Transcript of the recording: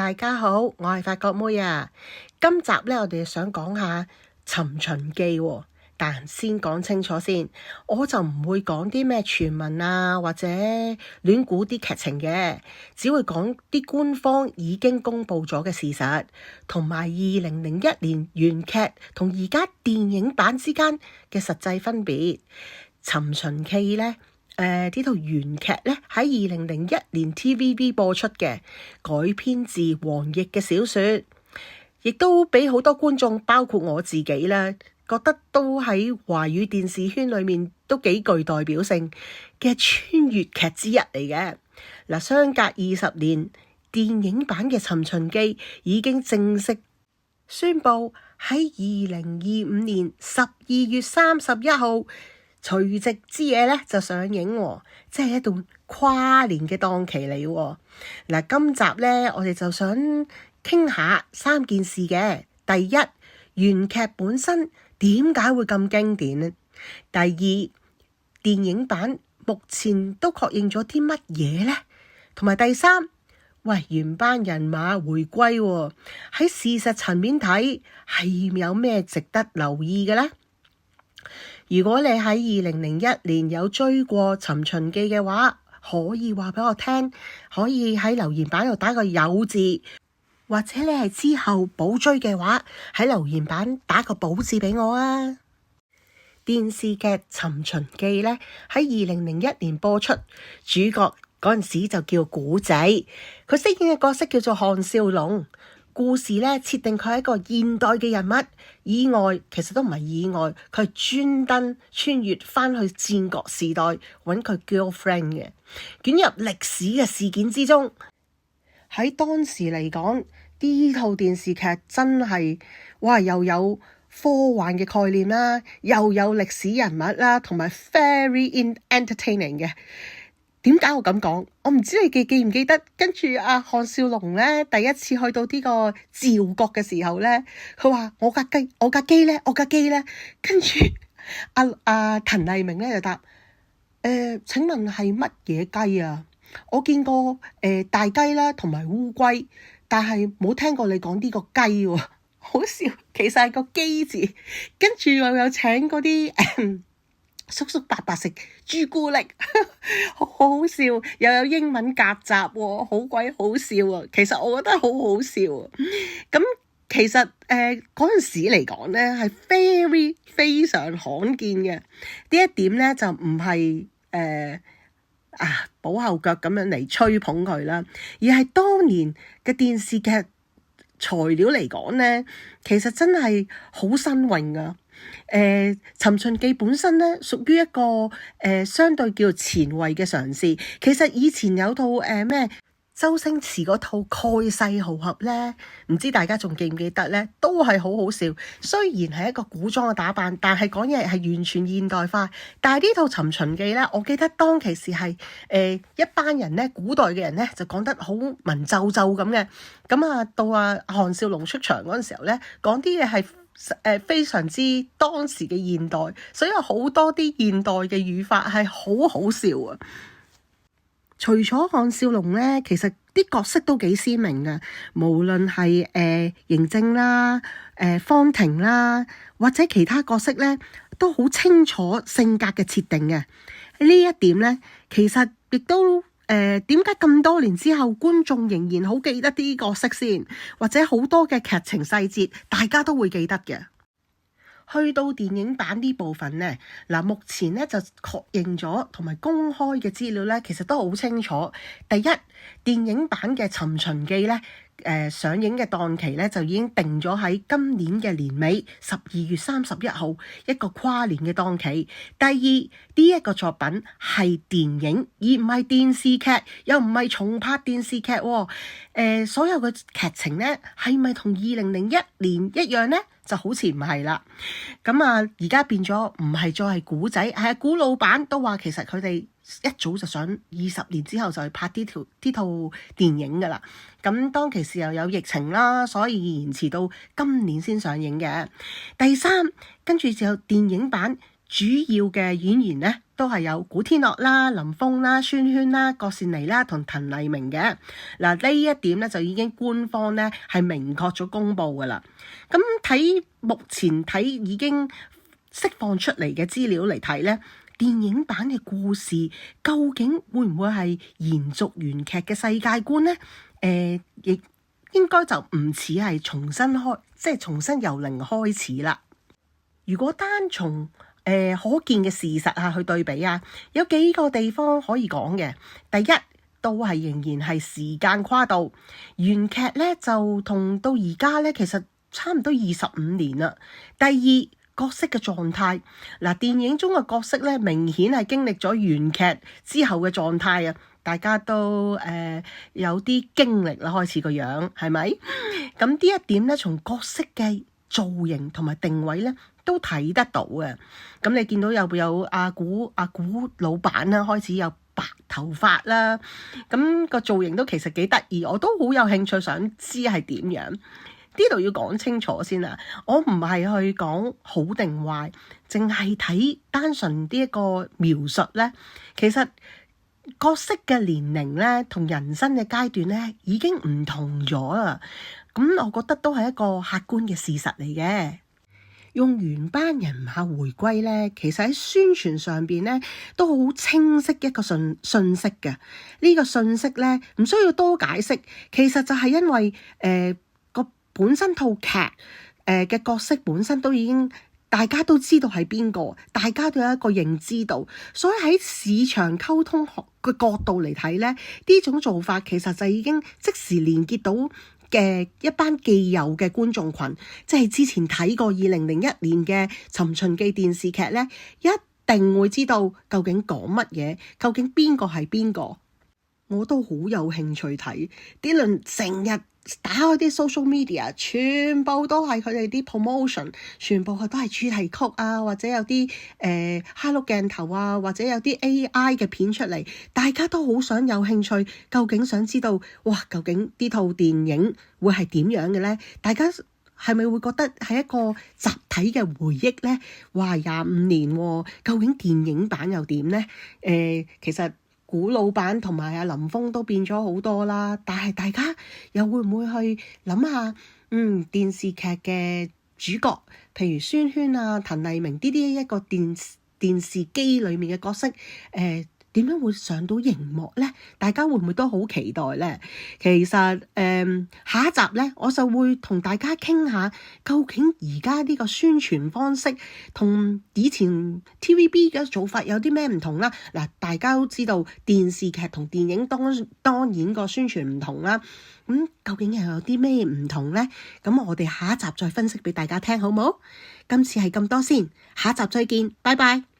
大家好，我係法國妹啊。今集咧，我哋想講下尋秦記喎，但先講清楚先，我就唔會講啲咩傳聞啊，或者亂估啲劇情嘅，只會講啲官方已經公布咗嘅事實，同埋2001年原劇同而家電影版之間嘅實際分別。尋秦記咧。呢套原劇咧喺2001年 TVB 播出嘅，改編自黃易嘅小說，亦都俾好多觀眾，包括我自己啦，覺得都喺華語電視圈裏面都幾具代表性嘅穿越劇之一嚟嘅。嗱，相隔20年，電影版嘅《尋秦記》已經正式宣布喺2025年12月31號。除夕之夜咧就上映喎，即係一段跨年嘅檔期嚟喎。嗱，今集咧我哋就想傾下3件事嘅。第一，原劇本身點解會咁經典呢？第二，電影版目前都確認咗啲乜嘢呢？同埋第三，原班人馬回歸喎，喺事實層面睇係有咩值得留意嘅呢？如果你喺2001年有追過《尋秦記》嘅話，可以話俾我聽，可以喺留言板度打個有字，或者你係之後補追嘅話，喺留言板打個補字俾我啊！電視劇《尋秦記》咧喺2001年播出，主角嗰陣時就叫古仔，佢飾演嘅角色叫做項少龍。故事咧設定佢係一個現代嘅人物，意外其實都唔係意外，佢係專登穿越翻去戰國時代揾佢 girlfriend 嘅，捲入歷史嘅事件之中。喺當時嚟講，呢套電視劇真係又有科幻嘅概念啦，又有歷史人物啦，同埋 very entertaining 嘅。點解我咁講？我唔知你記唔記得，跟住項少龍咧第一次去到呢個趙國嘅時候咧，佢話我架機咧，跟住阿滕麗明咧就答請問係乜嘢雞啊？我見過大雞啦同埋烏龜，但係冇聽過你講呢個雞喎，好笑。其實係個機字，跟住又有請嗰啲叔叔伯伯食朱古力，好好笑，又有英文夾雜喎，好鬼好笑啊！其實我覺得好好笑啊。咁其實嗰陣時嚟講咧，係非常罕見嘅。呢一點咧就唔係補後腳咁樣嚟吹捧佢啦，而係當年嘅電視劇材料嚟講咧，其實真係好新穎噶。尋秦記本身咧屬於一個相對叫前衛嘅嘗試。其實以前有套周星馳嗰套蓋世豪俠咧，唔知大家仲記唔記得咧？都係好好笑。雖然係一個古裝嘅打扮，但係講嘢係完全現代化。但係呢套尋秦記咧，我記得當其時係一班人咧，古代嘅人咧就講得好文縐縐咁嘅。咁到項少龍出場嗰陣時候咧，講啲嘢係非常之當時嘅現代，所以有好多啲現代嘅語法係好好笑啊！除咗項少龍咧，其實啲角色都幾鮮明嘅，無論係嬴政啦、方婷啦，或者其他角色咧，都好清楚性格嘅設定嘅。呢一點咧，其實亦都點解咁多年之後觀眾仍然好記得啲角色先，或者好多嘅劇情細節大家都會記得嘅。去到電影版呢部分呢，目前呢就確認咗同埋公開嘅資料呢，其實都好清楚。第一，電影版嘅《尋秦記》呢，上映嘅檔期呢，就已經定咗喺今年嘅年尾12月31號一個跨年嘅檔期。第二，呢一個作品係電影而唔係電視劇，又唔係重拍電視劇喎。所有嘅劇情呢，係咪同2001年一樣呢？就好似唔係啦。咁而家變咗唔係再係古仔，係古老闆都話其實佢哋一早就想20年之後就去拍呢套電影噶啦。咁當其時又有疫情啦，所以延遲到今年先上映嘅。第三，跟住就有電影版主要嘅演員咧都係有古天樂啦、林峰啦、宣萱啦、郭羨妮啦同滕麗明嘅。嗱，呢一點咧就已經官方咧係明確咗公布噶啦。咁目前睇已經釋放出嚟嘅資料嚟睇咧，電影版嘅故事究竟會唔會係延續原劇嘅世界觀呢？亦應該就唔似係重新由零開始啦。如果單從可見嘅事實去對比啊，有幾個地方可以講嘅。第一，都係仍然係時間跨度，原劇咧就同到而家咧其實差唔多25年啦。第二，角色嘅狀態，電影中嘅角色咧明顯係經歷咗原劇之後嘅狀態啊，大家都有啲經歷啦，開始個樣係咪？咁呢一點咧，從角色嘅造型同埋定位咧都睇得到嘅。咁你見到有阿古老闆啦，開始有白頭髮啦，咁個造型都其實幾得意，我都好有興趣想知係點樣。呢度要講清楚先啊！我唔係去講好定壞，淨係睇單純呢一個描述咧。其實角色嘅年齡咧，同人生嘅階段咧，已經唔同咗啦。咁我覺得都係一個客觀嘅事實嚟嘅。用原班人馬回歸咧，其實喺宣傳上邊咧都好清晰一個訊息嘅。呢個訊息咧唔需要多解釋，其實就係因為本身套劇嘅角色本身都已經大家都知道係邊個，大家都有一個認知度，所以喺市場溝通學嘅角度嚟睇咧，呢種做法其實就已經即時連結到嘅一班既有嘅觀眾群，即係之前睇過2001年嘅《尋秦記》電視劇咧，一定會知道究竟講乜嘢，究竟邊個係邊個。我都好有興趣睇啲輪，成日打開啲 social media，全部都係佢哋啲 promotion， 全部都係主題曲啊，或者有啲hello 鏡頭啊，或者有啲 AI 嘅片出嚟，大家都好想有興趣，究竟想知道哇，究竟呢套電影會係點樣嘅呢？大家係咪會覺得係一個集體嘅回憶呢？哇，25年喎，究竟電影版又點呢？其實古老闆同埋阿林峰都變咗好多啦，但係大家又會唔會去諗下，電視劇嘅主角，譬如宣萱啊、滕麗明呢啲一個電視機裡面嘅角色，點樣會上到熒幕呢？大家會唔會都好期待呢？其實下一集呢，我就會同大家傾下，究竟而家呢個宣傳方式同以前 TVB 嘅做法有啲咩唔同啦？嗱，大家都知道電視劇同電影當然個宣傳唔同啦。究竟又有啲咩唔同呢？咁我哋下一集再分析俾大家聽，好冇？今次係咁多先，下一集再見，拜拜。